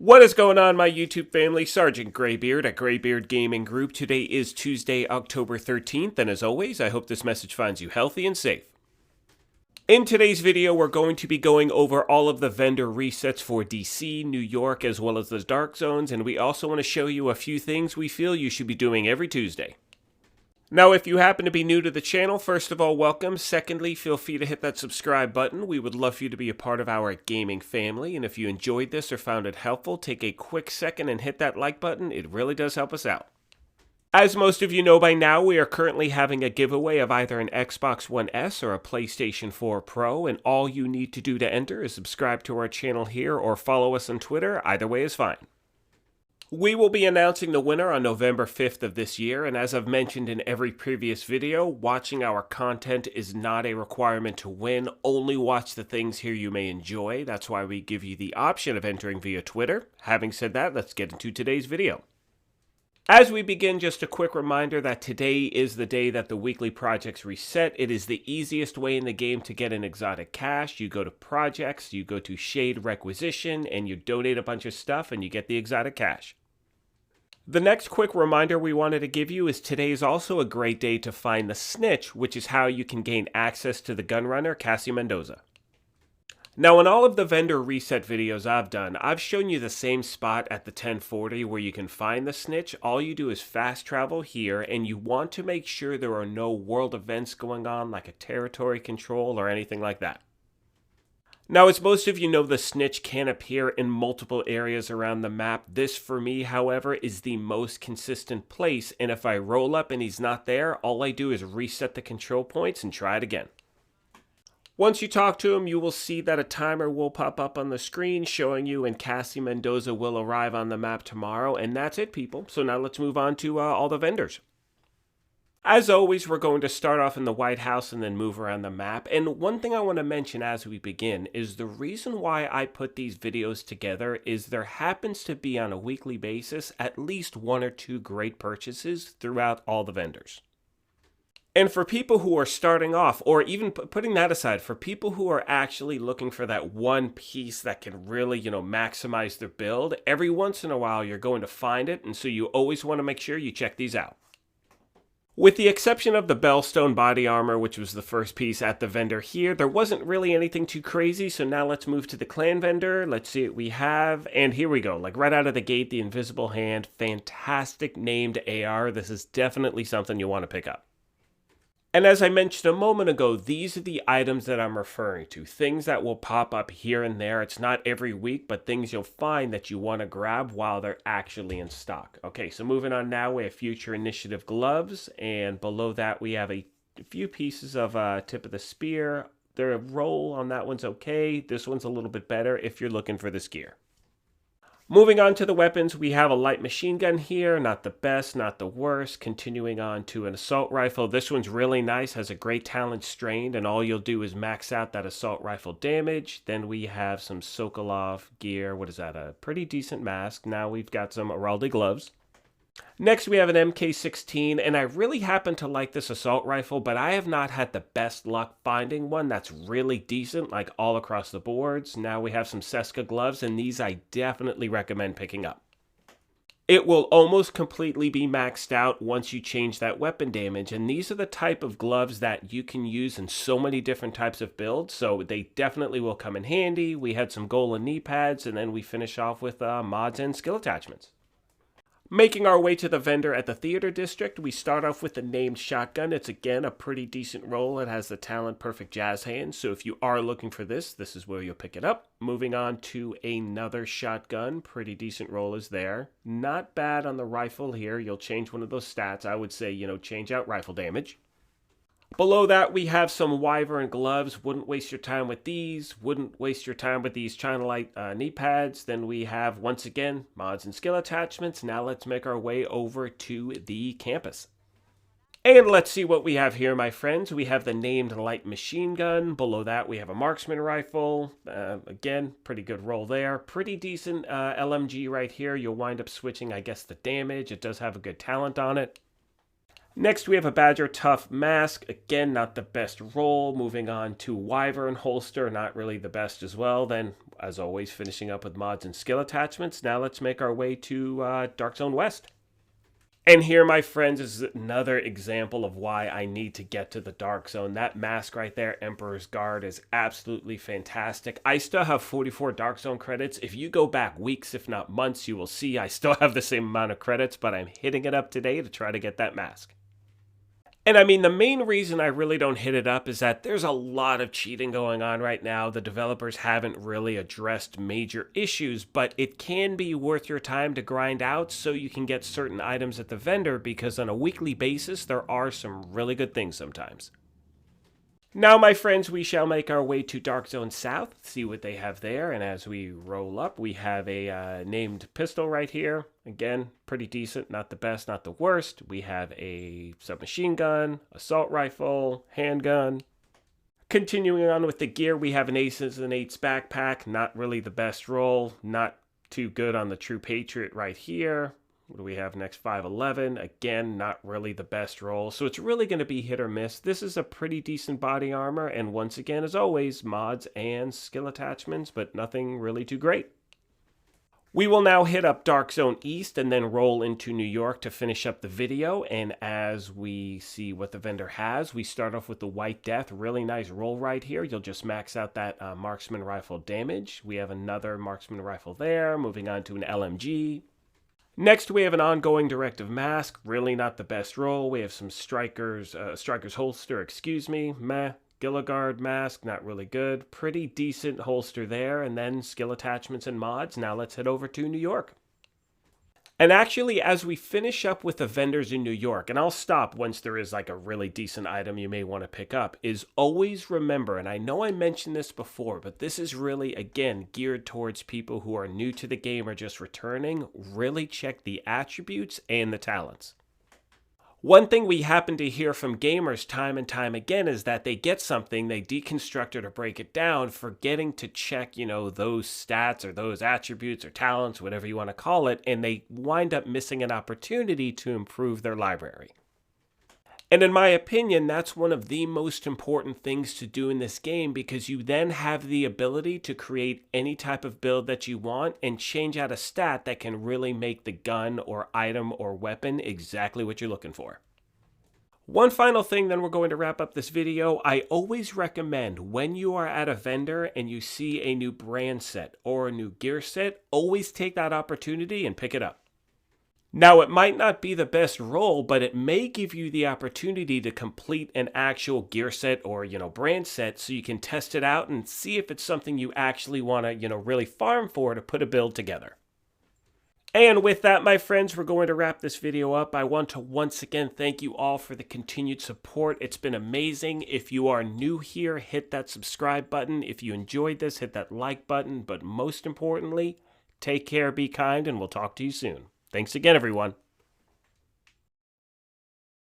What is going on, my YouTube family? Sergeant Graybeard at Graybeard Gaming Group. Today is Tuesday, October 13th, and as always, I hope this message finds you healthy and safe. In today's video, we're going to be going over all of the vendor resets for DC, New York, as well as the Dark Zones, and we also want to show you a few things we feel you should be doing every Tuesday. Now, if you happen to be new to the channel, first of all, welcome. Secondly, feel free to hit that subscribe button. We would love for you to be a part of our gaming family. And if you enjoyed this or found it helpful, take a quick second and hit that like button. It really does help us out. As most of you know by now, we are currently having a giveaway of either an Xbox One S or a PlayStation 4 Pro. And all you need to do to enter is subscribe to our channel here or follow us on Twitter. Either way is fine. We will be announcing the winner on November 5th of this year, and as I've mentioned in every previous video, watching our content is not a requirement to win. Only watch the things here you may enjoy. That's why we give you the option of entering via Twitter. Having said that, let's get into today's video. As we begin, just a quick reminder that today is the day that the weekly projects reset. It is the easiest way in the game to get an exotic cache. You go to projects, you go to Shade Requisition, and you donate a bunch of stuff and you get the exotic cache. The next quick reminder we wanted to give you is today is also a great day to find the snitch, which is how you can gain access to the gunrunner, Cassie Mendoza. Now, in all of the vendor reset videos I've done, I've shown you the same spot at the 1040 where you can find the snitch. All you do is fast travel here, and you want to make sure there are no world events going on like a territory control or anything like that. Now, as most of you know, the snitch can appear in multiple areas around the map. This, for me, however, is the most consistent place, and if I roll up and he's not there, all I do is reset the control points and try it again. Once you talk to him, you will see that a timer will pop up on the screen showing you and Cassie Mendoza will arrive on the map tomorrow, and that's it, people. So now let's move on to all the vendors. As always, we're going to start off in the White House and then move around the map. And one thing I want to mention as we begin is the reason why I put these videos together is there happens to be on a weekly basis at least one or two great purchases throughout all the vendors. And for people who are starting off, or even putting that aside, for people who are actually looking for that one piece that can really, maximize their build, every once in a while you're going to find it. And so you always want to make sure you check these out. With the exception of the Bellstone body armor, which was the first piece at the vendor here, there wasn't really anything too crazy, so now let's move to the clan vendor. Let's see what we have, and here we go. Like right out of the gate, the Invisible Hand, fantastic named AR. This is definitely something you want to pick up. And as I mentioned a moment ago, these are the items that I'm referring to. Things that will pop up here and there. It's not every week, but things you'll find that you want to grab while they're actually in stock. Okay, so moving on now, we have Future Initiative gloves. And below that, we have a few pieces of tip of the spear. The roll on that one's okay. This one's a little bit better if you're looking for this gear. Moving on to the weapons, we have a light machine gun here, not the best, not the worst. Continuing on to an assault rifle. This one's really nice, has a great talent strained, and all you'll do is max out that assault rifle damage. Then we have some Sokolov gear. What is that? A pretty decent mask. Now we've got some Araldi gloves. Next, we have an MK16, and I really happen to like this assault rifle, but I have not had the best luck finding one that's really decent, like all across the boards. Now we have some Cesca Gloves, and these I definitely recommend picking up. It will almost completely be maxed out once you change that weapon damage, and these are the type of gloves that you can use in so many different types of builds, so they definitely will come in handy. We had some Golan knee pads, and then we finish off with mods and skill attachments. Making our way to the vendor at the Theater District, we start off with the named shotgun. It's again a pretty decent roll. It has the talent perfect jazz hand, so if you are looking for this, this is where you'll pick it up. Moving on to another shotgun, pretty decent roll is there. Not bad on the rifle here. You'll change one of those stats. I would say, change out rifle damage. Below that, we have some Wyvern gloves. Wouldn't waste your time with these. Wouldn't waste your time with these China Light knee pads. Then we have, once again, mods and skill attachments. Now let's make our way over to the campus. And let's see what we have here, my friends. We have the named light machine gun. Below that, we have a marksman rifle. Again, pretty good roll there. Pretty decent LMG right here. You'll wind up switching, I guess, the damage. It does have a good talent on it. Next, we have a Badger Tough mask. Again, not the best roll. Moving on to Wyvern Holster, not really the best as well. Then, as always, finishing up with mods and skill attachments. Now let's make our way to Dark Zone West. And here, my friends, is another example of why I need to get to the Dark Zone. That mask right there, Emperor's Guard, is absolutely fantastic. I still have 44 Dark Zone credits. If you go back weeks, if not months, you will see I still have the same amount of credits, but I'm hitting it up today to try to get that mask. And I mean, the main reason I really don't hit it up is that there's a lot of cheating going on right now. The developers haven't really addressed major issues, but it can be worth your time to grind out so you can get certain items at the vendor, because on a weekly basis, there are some really good things sometimes. Now, my friends, we shall make our way to Dark Zone South, see what they have there. And as we roll up, we have a named pistol right here. Again, pretty decent, not the best, not the worst. We have a submachine gun, assault rifle, handgun. Continuing on with the gear, we have an Aces and Eights backpack. Not really the best roll, not too good on the True Patriot right here. What do we have next? 5.11. Again, not really the best roll. So it's really going to be hit or miss. This is a pretty decent body armor. And once again, as always, mods and skill attachments, but nothing really too great. We will now hit up Dark Zone East and then roll into New York to finish up the video. And as we see what the vendor has, we start off with the White Death. Really nice roll right here. You'll just max out that marksman rifle damage. We have another marksman rifle there. Moving on to an LMG. Next, we have an ongoing directive mask. Really not the best roll. We have some Striker's holster, meh. Gilligard mask, not really good. Pretty decent holster there. And then skill attachments and mods. Now let's head over to New York. And actually, as we finish up with the vendors in New York, and I'll stop once there is like a really decent item you may want to pick up, is always remember, and I know I mentioned this before, but this is really, again, geared towards people who are new to the game or just returning. Really check the attributes and the talents. One thing we happen to hear from gamers time and time again is that they get something, they deconstruct it or break it down, forgetting to check, those stats or those attributes or talents, whatever you want to call it, and they wind up missing an opportunity to improve their library. And in my opinion, that's one of the most important things to do in this game, because you then have the ability to create any type of build that you want and change out a stat that can really make the gun or item or weapon exactly what you're looking for. One final thing, then we're going to wrap up this video. I always recommend when you are at a vendor and you see a new brand set or a new gear set, always take that opportunity and pick it up. Now, it might not be the best roll, but it may give you the opportunity to complete an actual gear set or, brand set, so you can test it out and see if it's something you actually want to, really farm for to put a build together. And with that, my friends, we're going to wrap this video up. I want to once again thank you all for the continued support. It's been amazing. If you are new here, hit that subscribe button. If you enjoyed this, hit that like button. But most importantly, take care, be kind, and we'll talk to you soon. Thanks again, everyone.